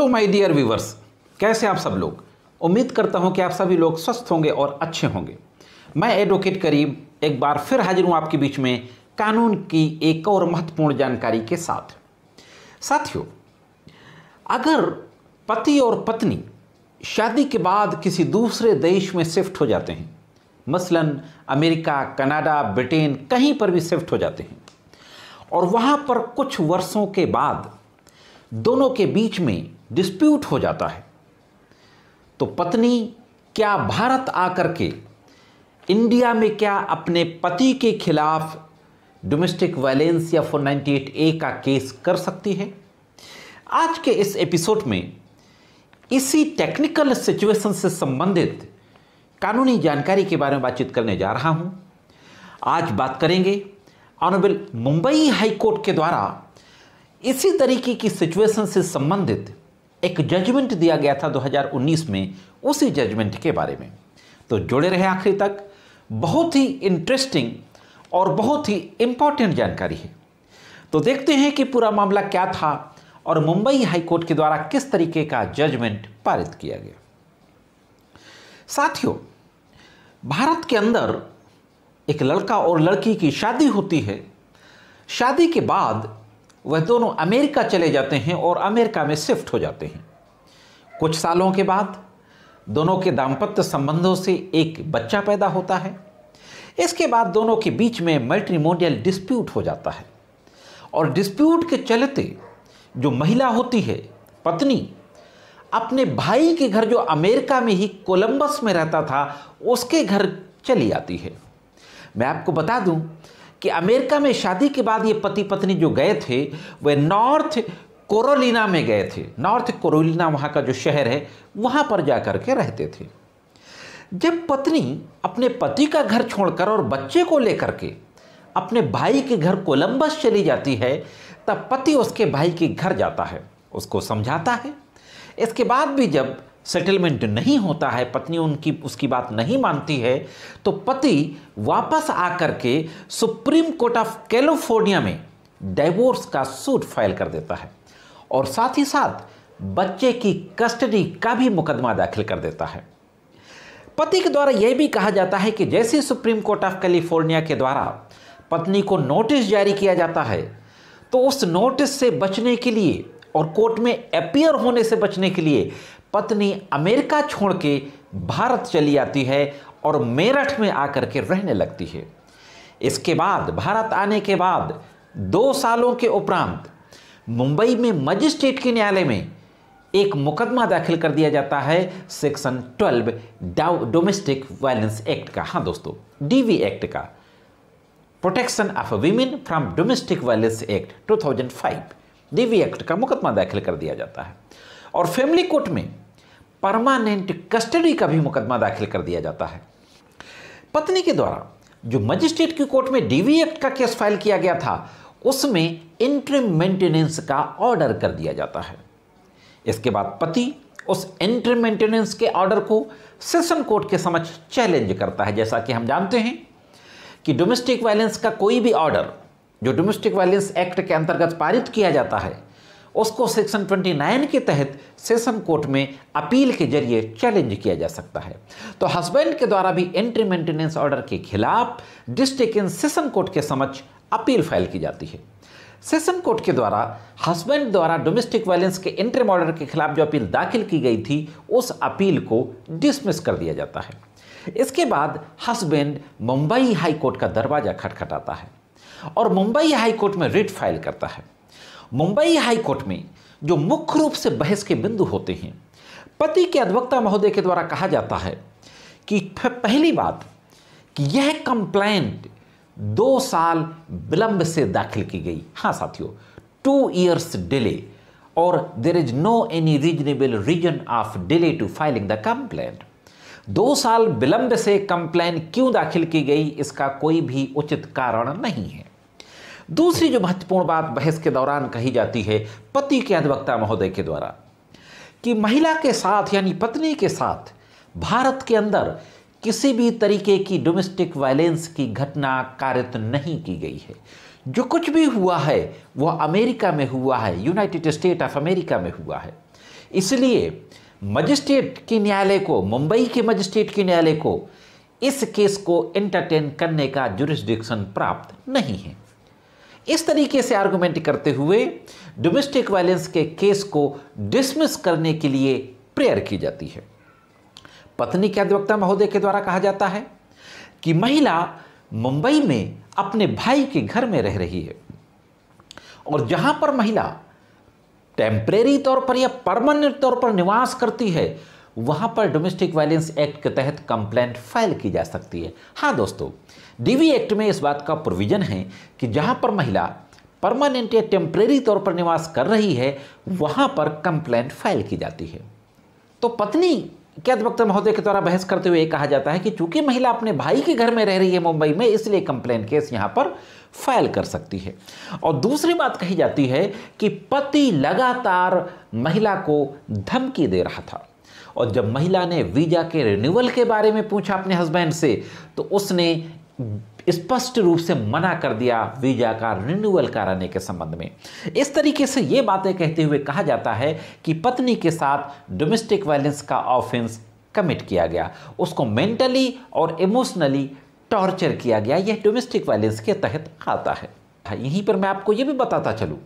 Hello my dear viewers, कैसे आप सब लोग। उम्मीद करता हूं कि आप सभी लोग स्वस्थ होंगे और अच्छे होंगे। मैं एडवोकेट करीम एक बार फिर हाजिर हूं आपके बीच में कानून की एक और महत्वपूर्ण जानकारी के साथ। साथियों, अगर पति और पत्नी शादी के बाद किसी दूसरे देश में शिफ्ट हो जाते हैं, मसलन अमेरिका, कनाडा, ब्रिटेन, कहीं पर भी शिफ्ट हो जाते हैं और वहाँ पर कुछ वर्षों के बाद दोनों के बीच में डिस्प्यूट हो जाता है, तो पत्नी क्या भारत आकर के इंडिया में क्या अपने पति के खिलाफ डोमेस्टिक वायलेंस या 498A का केस कर सकती है? आज के इस एपिसोड में इसी टेक्निकल सिचुएशन से संबंधित कानूनी जानकारी के बारे में बातचीत करने जा रहा हूं। आज बात करेंगे ऑनरेबल मुंबई हाई कोर्ट के द्वारा इसी तरीके की सिचुएशन से संबंधित एक जजमेंट दिया गया था 2019 में, उसी जजमेंट के बारे में। तो जुड़े रहे आखिरी तक, बहुत ही इंटरेस्टिंग और बहुत ही इंपॉर्टेंट जानकारी है। तो देखते हैं कि पूरा मामला क्या था और मुंबई हाई कोर्ट के द्वारा किस तरीके का जजमेंट पारित किया गया। साथियों, भारत के अंदर एक लड़का और लड़की की शादी होती है। शादी के बाद वह दोनों अमेरिका चले जाते हैं और अमेरिका में शिफ्ट हो जाते हैं। कुछ सालों के बाद दोनों के दाम्पत्य संबंधों से एक बच्चा पैदा होता है। इसके बाद दोनों के बीच में मैट्रिमोनियल डिस्प्यूट हो जाता है और डिस्प्यूट के चलते जो महिला होती है, पत्नी, अपने भाई के घर जो अमेरिका में ही कोलंबस में रहता था, उसके घर चली आती है। मैं आपको बता दूं कि अमेरिका में शादी के बाद ये पति पत्नी जो गए थे वह नॉर्थ कैरोलिना में गए थे। नॉर्थ कैरोलिना वहाँ का जो शहर है, वहाँ पर जाकर के रहते थे। जब पत्नी अपने पति का घर छोड़कर और बच्चे को लेकर के अपने भाई के घर कोलंबस चली जाती है, तब पति उसके भाई के घर जाता है, उसको समझाता है। इसके बाद भी जब सेटलमेंट नहीं होता है, पत्नी उसकी बात नहीं मानती है, तो पति वापस आकर के सुप्रीम कोर्ट ऑफ कैलिफोर्निया में डिवोर्स का सूट फाइल कर देता है और साथ ही साथ बच्चे की कस्टडी का भी मुकदमा दाखिल कर देता है। पति के द्वारा यह भी कहा जाता है कि जैसे सुप्रीम कोर्ट ऑफ कैलिफोर्निया के द्वारा पत्नी को नोटिस जारी किया जाता है, तो उस नोटिस से बचने के लिए और कोर्ट में अपीयर होने से बचने के लिए पत्नी अमेरिका छोड़ के भारत चली आती है और मेरठ में आकर के रहने लगती है। इसके बाद भारत आने के बाद 2 सालों के उपरांत मुंबई में मजिस्ट्रेट के न्यायालय में एक मुकदमा दाखिल कर दिया जाता है सेक्शन 12 डोमेस्टिक वायलेंस एक्ट का। हाँ दोस्तों, DV एक्ट का, protection of women from domestic violence act 2005, DV act का मुकदमा दाखिल कर दिया जाता है और फैमिली कोर्ट में परमानेंट कस्टडी का भी मुकदमा दाखिल कर दिया जाता है। पत्नी के द्वारा जो मजिस्ट्रेट की कोर्ट में DV एक्ट का केस फाइल किया गया था, उसमें इंटरिम मेंटेनेंस का ऑर्डर कर दिया जाता है। इसके बाद पति उस इंटरिम मेंटेनेंस के ऑर्डर को सेशन कोर्ट के समक्ष चैलेंज करता है। जैसा कि हम जानते हैं कि डोमेस्टिक वायलेंस का कोई भी ऑर्डर जो डोमेस्टिक वायलेंस एक्ट के अंतर्गत पारित किया जाता है, उसको सेक्शन 29 के तहत सेशन कोर्ट में अपील के जरिए चैलेंज किया जा सकता है। तो हस्बैंड के द्वारा भी इंटरिम मेंटेनेंस ऑर्डर के खिलाफ डिस्ट्रिक्ट इन सेशन कोर्ट के समक्ष अपील फाइल की जाती है। सेशन कोर्ट के द्वारा हस्बैंड द्वारा डोमेस्टिक वायलेंस के इंटरिम ऑर्डर के खिलाफ जो अपील दाखिल की गई थी, उस अपील को डिसमिस कर दिया जाता है। इसके बाद हस्बैंड मुंबई हाई कोर्ट का दरवाजा खटखटाता है और मुंबई हाई कोर्ट में रिट फाइल करता है। मुंबई हाई कोर्ट में जो मुख्य रूप से बहस के बिंदु होते हैं, पति के अधिवक्ता महोदय के द्वारा कहा जाता है कि पहली बात कि यह कंप्लेंट 2 साल विलंब से दाखिल की गई। हाँ साथियों, 2 years डिले और there is no any reasonable reason of delay to filing the complaint. 2 साल विलंब से कंप्लेंट क्यों दाखिल की गई, इसका कोई भी उचित कारण नहीं है। दूसरी जो महत्वपूर्ण बात बहस के दौरान कही जाती है पति के अधिवक्ता महोदय के द्वारा, कि महिला के साथ यानी पत्नी के साथ भारत के अंदर किसी भी तरीके की डोमेस्टिक वायलेंस की घटना कारित नहीं की गई है। जो कुछ भी हुआ है वह अमेरिका में हुआ है, यूनाइटेड स्टेट ऑफ अमेरिका में हुआ है। इसलिए मजिस्ट्रेट के न्यायालय को, मुंबई के मजिस्ट्रेट के न्यायालय को इस केस को एंटरटेन करने का जुरिस्डिक्शन प्राप्त नहीं है। इस तरीके से आर्गुमेंट करते हुए डोमेस्टिक वायलेंस के केस को डिसमिस करने के लिए प्रेयर की जाती है। पत्नी के अधिवक्ता महोदय के द्वारा कहा जाता है कि महिला मुंबई में अपने भाई के घर में रह रही है और जहां पर महिला टेम्परेरी तौर पर या परमानेंट तौर पर निवास करती है वहां पर डोमेस्टिक वायलेंस एक्ट के तहत कंप्लेंट फाइल की जा सकती है। हाँ दोस्तों, डीवी एक्ट में इस बात का प्रोविजन है कि जहां पर महिला परमानेंट या टेम्परेरी तौर पर निवास कर रही है वहां पर कंप्लेंट फाइल की जाती है। तो पत्नी के अधिवक्ता महोदय के द्वारा बहस करते हुए कहा जाता है कि चूंकि महिला अपने भाई के घर में रह रही है मुंबई में, इसलिए कंप्लेंट केस यहां पर फाइल कर सकती है। और दूसरी बात कही जाती है कि पति लगातार महिला को धमकी दे रहा था और जब महिला ने वीजा के रिन्यूअल के बारे में पूछा अपने हस्बैंड से तो उसने स्पष्ट रूप से मना कर दिया वीजा का रिन्यूअल कराने के संबंध में। इस तरीके से ये बातें कहते हुए कहा जाता है कि पत्नी के साथ डोमेस्टिक वायलेंस का ऑफेंस कमिट किया गया, उसको मेंटली और इमोशनली टॉर्चर किया गया। यह डोमेस्टिक वायलेंस के तहत आता है। यहीं पर मैं आपको यह भी बताता चलूं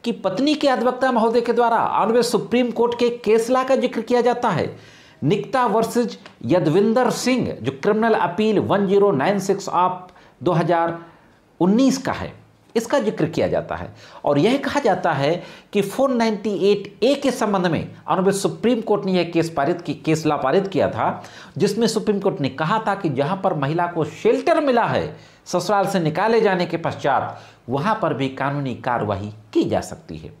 कि पत्नी के अधिवक्ता महोदय के द्वारा ऑनरेबल सुप्रीम कोर्ट के केस लॉ का जिक्र किया जाता है। निक्ता वर्सेज यदविंदर सिंह, जो क्रिमिनल अपील 1096 ऑफ 2019 का है, इसका जिक्र किया जाता है और यह कहा जाता है कि 498A के संबंध में ऑनरेबल सुप्रीम कोर्ट ने यह केस लॉ पारित किया था, जिसमें सुप्रीम कोर्ट ने कहा था कि जहां पर महिला को शेल्टर मिला है ससुराल से निकाले जाने के पश्चात, वहां पर भी कानूनी कार्रवाई की जा सकती है।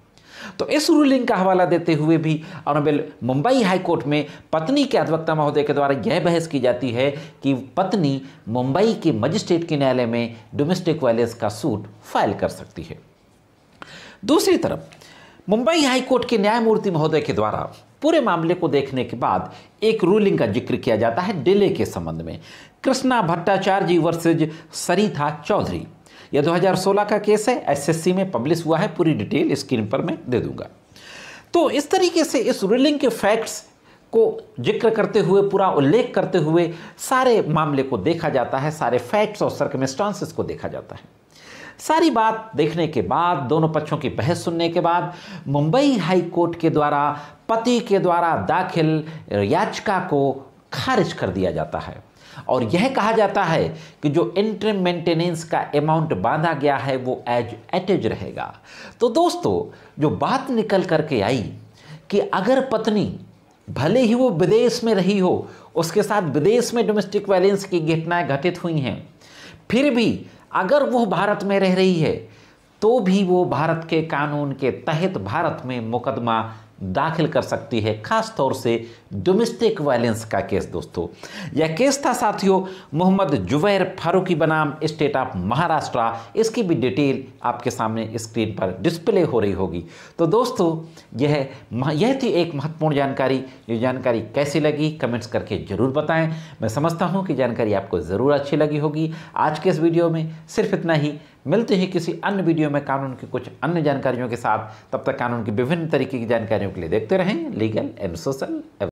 तो इस रूलिंग का हवाला देते हुए भी ऑनरेबल मुंबई हाई कोर्ट में पत्नी के अधिवक्ता महोदय के द्वारा यह बहस की जाती है कि पत्नी मुंबई के मजिस्ट्रेट के न्यायालय में डोमेस्टिक वायलेंस का सूट फाइल कर सकती है। दूसरी तरफ मुंबई हाई कोर्ट के न्यायमूर्ति महोदय के द्वारा पूरे मामले को देखने के बाद एक रूलिंग का जिक्र किया जाता है डिले के संबंध में। कृष्णा भट्टाचार्य जी वर्सेज सरिता चौधरी, यह 2016 का केस है, एसएससी में पब्लिश हुआ है। पूरी डिटेल स्क्रीन पर मैं दे दूंगा। तो इस तरीके से इस रूलिंग के फैक्ट्स को जिक्र करते हुए, पूरा उल्लेख करते हुए सारे मामले को देखा जाता है, सारे फैक्ट्स और सर्कमस्टांसेस को देखा जाता है। सारी बात देखने के बाद, दोनों पक्षों की बहस सुनने के बाद मुंबई हाई कोर्ट के द्वारा पति के द्वारा दाखिल याचिका को खारिज कर दिया जाता है और यह कहा जाता है कि जो इंटरिम मेंटेनेंस का अमाउंट बांधा गया है वो एज एटेज रहेगा। तो दोस्तों, जो बात निकल करके आई कि अगर पत्नी भले ही वो विदेश में रही हो, उसके साथ विदेश में डोमेस्टिक वायलेंस की घटनाएं घटित हुई हैं, फिर भी अगर वो भारत में रह रही है तो भी वो भारत के कानून के तहत भारत में मुकदमा दाखिल कर सकती है, खास तौर से डोमेस्टिक वायलेंस का केस। दोस्तों, यह केस था साथियों मोहम्मद जुबैर फारूकी बनाम स्टेट ऑफ महाराष्ट्र। इसकी भी डिटेल आपके सामने स्क्रीन पर डिस्प्ले हो रही होगी। तो दोस्तों, यह थी एक महत्वपूर्ण जानकारी। ये जानकारी कैसी लगी कमेंट्स करके जरूर बताएं। मैं समझता हूं कि जानकारी आपको ज़रूर अच्छी लगी होगी। आज के इस वीडियो में सिर्फ इतना ही। मिलते हैं किसी अन्य वीडियो में कानून की कुछ अन्य जानकारियों के साथ। तब तक कानून की विभिन्न तरीके की जानकारियों के लिए देखते रहें लीगल एंड सोशल।